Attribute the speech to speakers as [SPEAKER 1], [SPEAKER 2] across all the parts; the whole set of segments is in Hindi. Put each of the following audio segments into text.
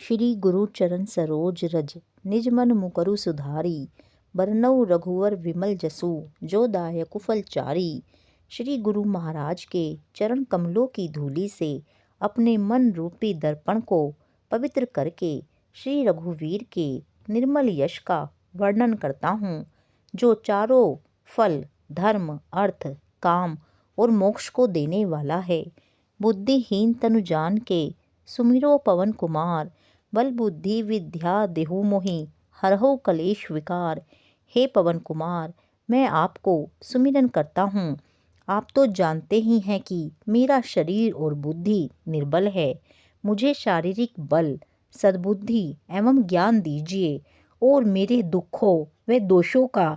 [SPEAKER 1] श्री गुरु चरण सरोज रज निज मन मुकरु सुधारी। बरनउँ रघुवर विमल जसु जो दायकु फलचारी। श्री गुरु महाराज के चरण कमलों की धूलि से अपने मन रूपी दर्पण को पवित्र करके श्री रघुवीर के निर्मल यश का वर्णन करता हूँ, जो चारों फल धर्म अर्थ काम और मोक्ष को देने वाला है। बुद्धिहीन तनु जान के सुमिरो पवन कुमार। बल बुद्धि विद्या देहु मोहि हरहु कलेश विकार। हे पवन कुमार, मैं आपको सुमिरन करता हूँ। आप तो जानते ही हैं कि मेरा शरीर और बुद्धि निर्बल है। मुझे शारीरिक बल सद्बुद्धि एवं ज्ञान दीजिए और मेरे दुखों व दोषों का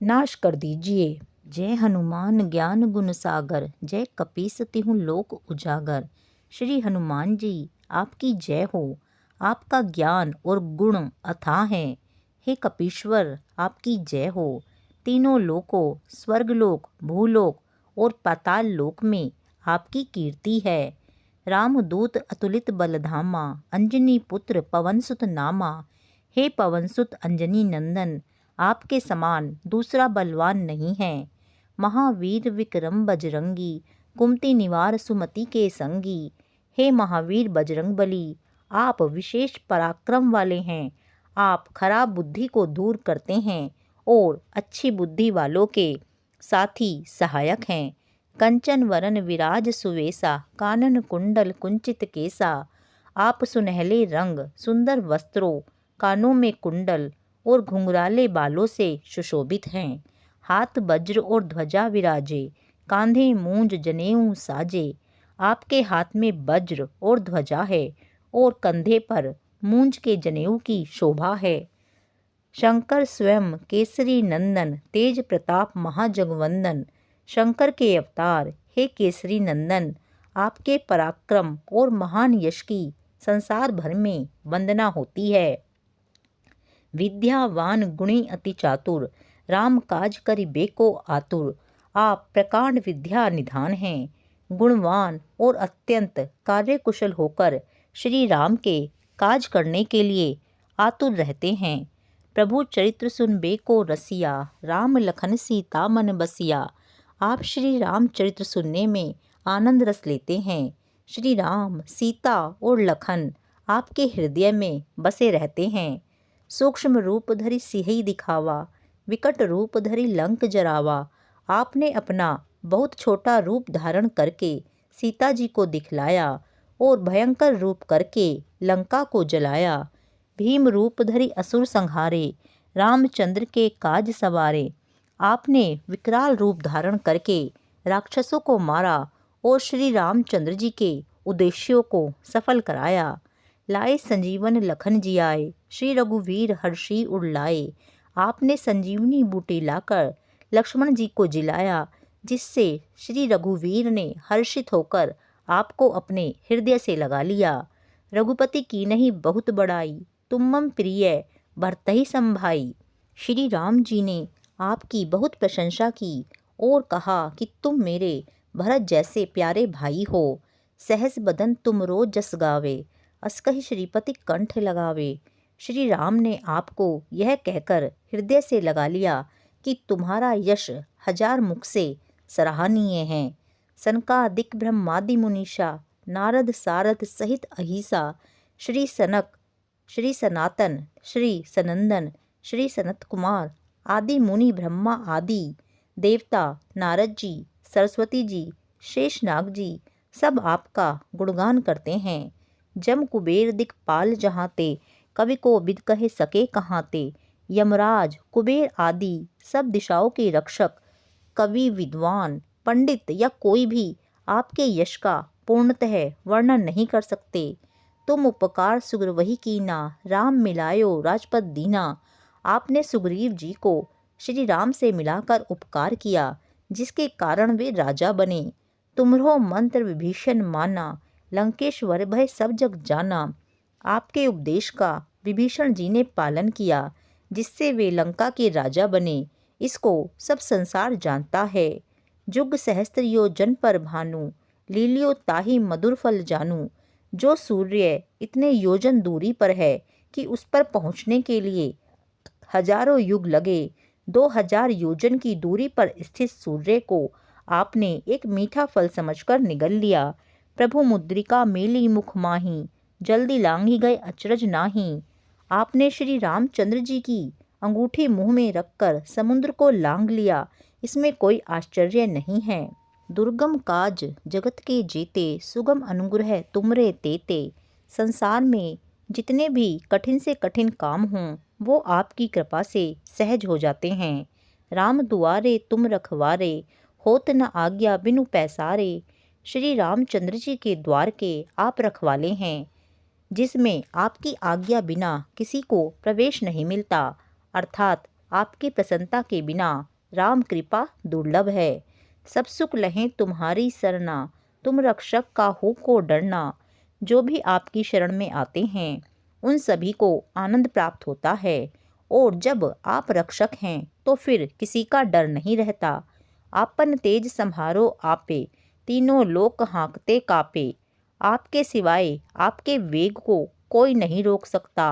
[SPEAKER 1] नाश कर दीजिए। जय हनुमान ज्ञान गुण सागर, जय कपीस तिहु लोक उजागर। श्री हनुमान जी आपकी जय हो। आपका ज्ञान और गुण अथाह है। हे कपीश्वर आपकी जय हो। तीनों लोकों स्वर्गलोक भूलोक और पाताल लोक में आपकी कीर्ति है। रामदूत अतुलित बलधामा, अंजनी पुत्र पवनसुत नामा। हे पवनसुत अंजनी नंदन, आपके समान दूसरा बलवान नहीं है। महावीर विक्रम बजरंगी, कुमति निवार सुमति के संगी। हे महावीर बजरंग बली, आप विशेष पराक्रम वाले हैं। आप खराब बुद्धि को दूर करते हैं और अच्छी बुद्धि वालों के साथी सहायक हैं। कंचन वरन विराज सुवेसा, कानन कुंडल कुंचित केसा। आप सुनहले रंग सुंदर वस्त्रों, कानों में कुंडल और घुंघराले बालों से सुशोभित हैं। हाथ वज्र और ध्वजा विराजे, कांधे मूंज जनेऊ साजे। आपके हाथ में वज्र और ध्वजा है और कंधे पर मूंज के जनेऊ की शोभा है। शंकर स्वयं केसरी नंदन, तेज प्रताप महाजगवंदन। शंकर के अवतार हे केसरी नंदन, आपके पराक्रम और महान यश की संसार भर में वंदना होती है। विद्यावान गुणी अति चातुर, राम काज करिबे को आतुर। आप प्रकांड विद्या निधान हैं। गुणवान और अत्यंत कार्यकुशल होकर श्री राम के काज करने के लिए आतुर रहते हैं। प्रभु चरित्र सुनबे को रसिया, राम लखन सीता मन बसिया। आप श्री राम चरित्र सुनने में आनंद रस लेते हैं। श्री राम सीता और लखन आपके हृदय में बसे रहते हैं। सूक्ष्म रूप धरि सिहि दिखावा, विकट रूप धरि लंक जरावा। आपने अपना बहुत छोटा रूप धारण करके सीता जी को दिखलाया और भयंकर रूप करके लंका को जलाया। भीम रूप धरि असुर संहारे, रामचंद्र के काज सवारे। आपने विकराल रूप धारण करके राक्षसों को मारा और श्री रामचंद्र जी के उद्देश्यों को सफल कराया। लाए संजीवन लखन जियाए, श्री रघुवीर हर्षी उड़लाए। आपने संजीवनी बूटी लाकर लक्ष्मण जी को जिलाया, जिससे श्री रघुवीर ने हर्षित होकर आपको अपने हृदय से लगा लिया। रघुपति की नहीं बहुत बड़ाई, तुम मम प्रिय भरतहि संभाई। श्री राम जी ने आपकी बहुत प्रशंसा की और कहा कि तुम मेरे भरत जैसे प्यारे भाई हो। सहस बदन तुम रोज जस गावे, असकहि श्रीपति कंठ लगावे। श्री राम ने आपको यह कहकर हृदय से लगा लिया कि तुम्हारा यश हजार मुख से सराहनीय है। सनकादिक ब्रह्मादि मुनीषा, नारद सारद सहित अहिसा। श्री सनक, श्री सनातन, श्री सनंदन, श्री सनत कुमार आदि मुनि ब्रह्मा आदि देवता, नारद जी, सरस्वती जी, शेषनाग जी सब आपका गुणगान करते हैं। जम कुबेर दिक्पाल जहाँ ते, कवि को बिद कहे सके कहाँ ते। यमराज कुबेर आदि सब दिशाओं के रक्षक, कवि विद्वान पंडित या कोई भी आपके यश का पूर्णतः वर्णन नहीं कर सकते। तुम उपकार सुग्रीवहि कीना, राम मिलायो राजपद दीना। आपने सुग्रीव जी को श्री राम से मिलाकर उपकार किया, जिसके कारण वे राजा बने। तुम्हरो मंत्र विभीषण माना, लंकेश्वर भय सब जग जाना। आपके उपदेश का विभीषण जी ने पालन किया, जिससे वे लंका के राजा बने। इसको सब संसार जानता है। जुग सहस्त्र योजन पर भानु, लीलियो ताहि मधुर फल जानू। जो सूर्य इतने योजन दूरी पर है कि उस पर पहुंचने के लिए हजारों युग लगे, 2000 योजन की दूरी पर स्थित सूर्य को आपने एक मीठा फल समझकर निगल लिया। प्रभु मुद्रिका मेली मुख माही, जल्दी लांघी गए अचरज नाही। आपने श्री रामचंद्र जी की अंगूठी मुंह में रखकर समुद्र को लांघ लिया, इसमें कोई आश्चर्य नहीं है। दुर्गम काज जगत के जेते, सुगम अनुग्रह तुमरे तेते। संसार में जितने भी कठिन से कठिन काम हों वो आपकी कृपा से सहज हो जाते हैं। राम दुआरे तुम रखवारे, होत न आज्ञा बिनु पैसारे। श्री रामचंद्र जी के द्वार के आप रखवाले हैं, जिसमें आपकी आज्ञा बिना किसी को प्रवेश नहीं मिलता, अर्थात आपकी प्रसन्नता के बिना राम कृपा दुर्लभ है। सब सुख लहें तुम्हारी सरना, तुम रक्षक का हो को डरना। जो भी आपकी शरण में आते हैं उन सभी को आनंद प्राप्त होता है, और जब आप रक्षक हैं तो फिर किसी का डर नहीं रहता। आपन तेज संहारो आपे, तीनों लोक हाँकते कापे। आपके सिवाय आपके वेग को कोई नहीं रोक सकता।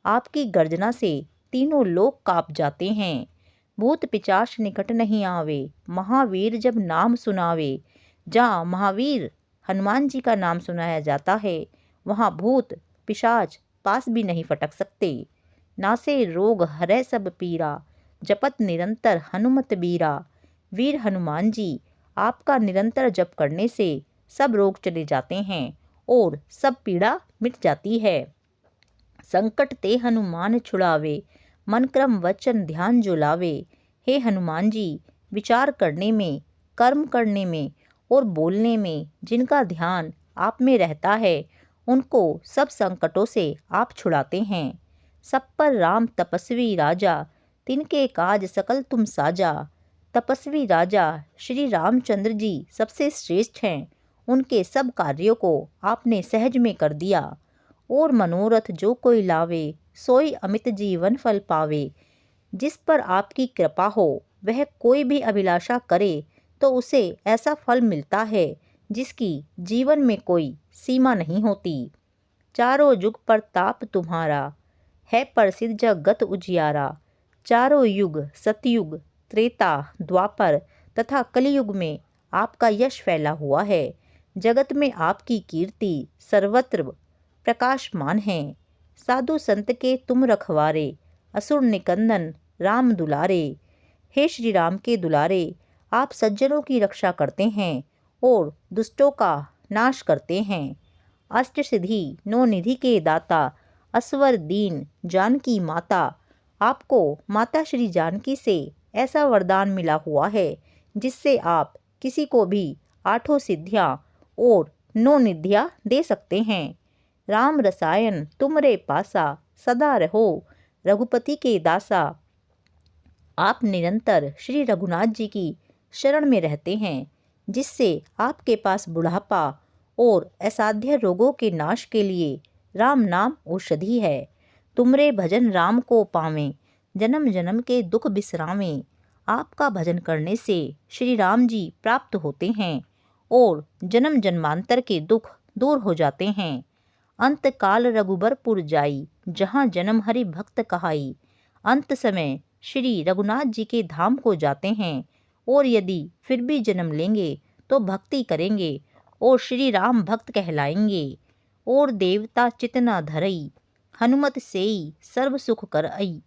[SPEAKER 1] आपकी गर्जना से तीनों लोक काँप जाते हैं। भूत पिशाच निकट नहीं आवे, महावीर जब नाम सुनावे। जहाँ महावीर हनुमान जी का नाम सुनाया जाता है वहाँ भूत पिशाच पास भी नहीं फटक सकते। नासे रोग हरै सब पीरा, जपत निरंतर हनुमत बीरा। वीर हनुमान जी आपका निरंतर जप करने से सब रोग चले जाते हैं और सब पीड़ा मिट जाती है। संकट ते हनुमान छुड़ावे, मन क्रम वचन ध्यान जो लावे। हे हनुमान जी, विचार करने में, कर्म करने में और बोलने में जिनका ध्यान आप में रहता है उनको सब संकटों से आप छुड़ाते हैं। सब पर राम तपस्वी राजा, तिनके काज सकल तुम साजा। तपस्वी राजा श्री रामचंद्र जी सबसे श्रेष्ठ हैं। उनके सब कार्यों को आपने सहज में कर दिया। और मनोरथ जो कोई लावे, सोई अमित जीवन फल पावे। जिस पर आपकी कृपा हो वह कोई भी अभिलाषा करे तो उसे ऐसा फल मिलता है जिसकी जीवन में कोई सीमा नहीं होती। चारों युग पर ताप तुम्हारा, है प्रसिद्ध जगत उजियारा। चारों युग सतयुग, त्रेता, द्वापर तथा कलियुग में आपका यश फैला हुआ है। जगत में आपकी कीर्ति सर्वत्र प्रकाशमान है। साधु संत के तुम रखवारे, असुर निकंदन राम दुलारे। हे श्री राम के दुलारे, आप सज्जनों की रक्षा करते हैं और दुष्टों का नाश करते हैं। अष्ट सिद्धि नौ निधि के दाता, असवर दीन जानकी माता। आपको माता श्री जानकी से ऐसा वरदान मिला हुआ है जिससे आप किसी को भी 8 सिद्धियाँ और 9 निधियाँ दे सकते हैं। राम रसायन तुमरे पासा, सदा रहो रघुपति के दासा। आप निरंतर श्री रघुनाथ जी की शरण में रहते हैं, जिससे आपके पास बुढ़ापा और असाध्य रोगों के नाश के लिए राम नाम औषधि है। तुमरे भजन राम को पावें, जन्म जन्म के दुख बिसरावें। आपका भजन करने से श्री राम जी प्राप्त होते हैं और जन्म जन्मांतर के दुख दूर हो जाते हैं। अंत काल रघुबरपुर जाई, जहाँ जन्म हरि भक्त कहाई। अंत समय श्री रघुनाथ जी के धाम को जाते हैं और यदि फिर भी जन्म लेंगे तो भक्ति करेंगे और श्री राम भक्त कहलाएंगे। और देवता चितना धरई, हनुमत सेई सर्व सुख कर आई।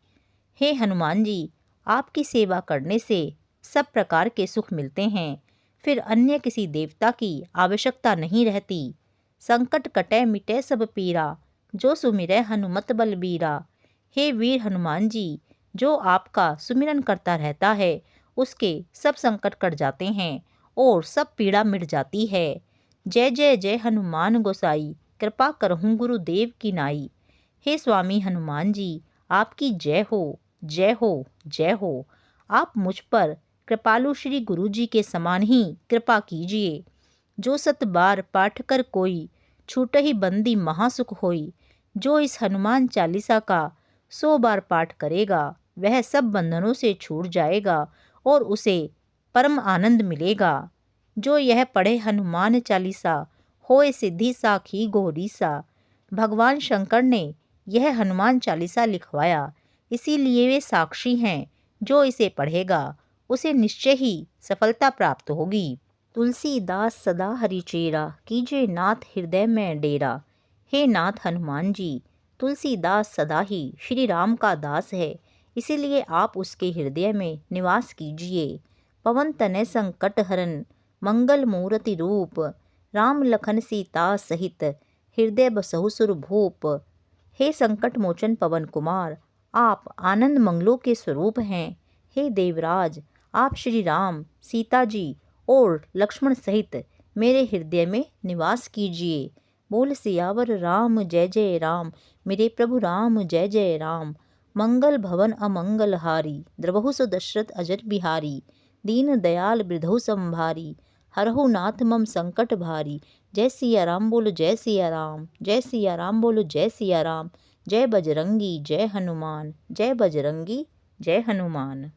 [SPEAKER 1] हे हनुमान जी, आपकी सेवा करने से सब प्रकार के सुख मिलते हैं, फिर अन्य किसी देवता की आवश्यकता नहीं रहती। संकट कटै मिटै सब पीरा, जो सुमिरै हनुमत बलबीरा। हे वीर हनुमान जी, जो आपका सुमिरन करता रहता है उसके सब संकट कट जाते हैं और सब पीड़ा मिट जाती है। जय जय जय हनुमान गोसाई, कृपा करहूँ गुरुदेव की नाई। हे स्वामी हनुमान जी, आपकी जय हो जय हो जय हो। आप मुझ पर कृपालु श्री गुरु जी के समान ही कृपा कीजिए। जो 7 बार पाठ कर कोई, छूट ही बंदी महासुख होई। जो इस हनुमान चालीसा का 100 बार पाठ करेगा वह सब बंधनों से छूट जाएगा और उसे परम आनंद मिलेगा। जो यह पढ़े हनुमान चालीसा, होए सिद्धि साखी गोहरी सा। भगवान शंकर ने यह हनुमान चालीसा लिखवाया, इसीलिए वे साक्षी हैं। जो इसे पढ़ेगा उसे निश्चय ही सफलता प्राप्त होगी। तुलसीदास सदा हरिचेरा, कीजिए नाथ हृदय में डेरा। हे नाथ हनुमान जी, तुलसीदास सदा ही श्री राम का दास है, इसीलिए आप उसके हृदय में निवास कीजिए। पवन तनय संकट हरन, मंगल मूर्ति रूप। राम लखन सीता सहित, हृदय बसहु सुर भूप। हे संकट मोचन पवन कुमार, आप आनंद मंगलों के स्वरूप हैं। हे देवराज, आप श्री राम, सीता जी और लक्ष्मण सहित मेरे हृदय में निवास कीजिए। बोल सियावर राम जय जय राम, मेरे प्रभु राम जय जय राम। मंगल भवन अमंगल हारी, द्रवहु सु दशरथ अजर बिहारी। दीन दयाल वृद्धौ संभारी, हरहु नाथ मम संकट भारी। जय सिया राम बोलो जय सिया राम, जय सिया राम बोलो जय सिया राम। जय बजरंगी जय हनुमान, जय बजरंगी जय हनुमान।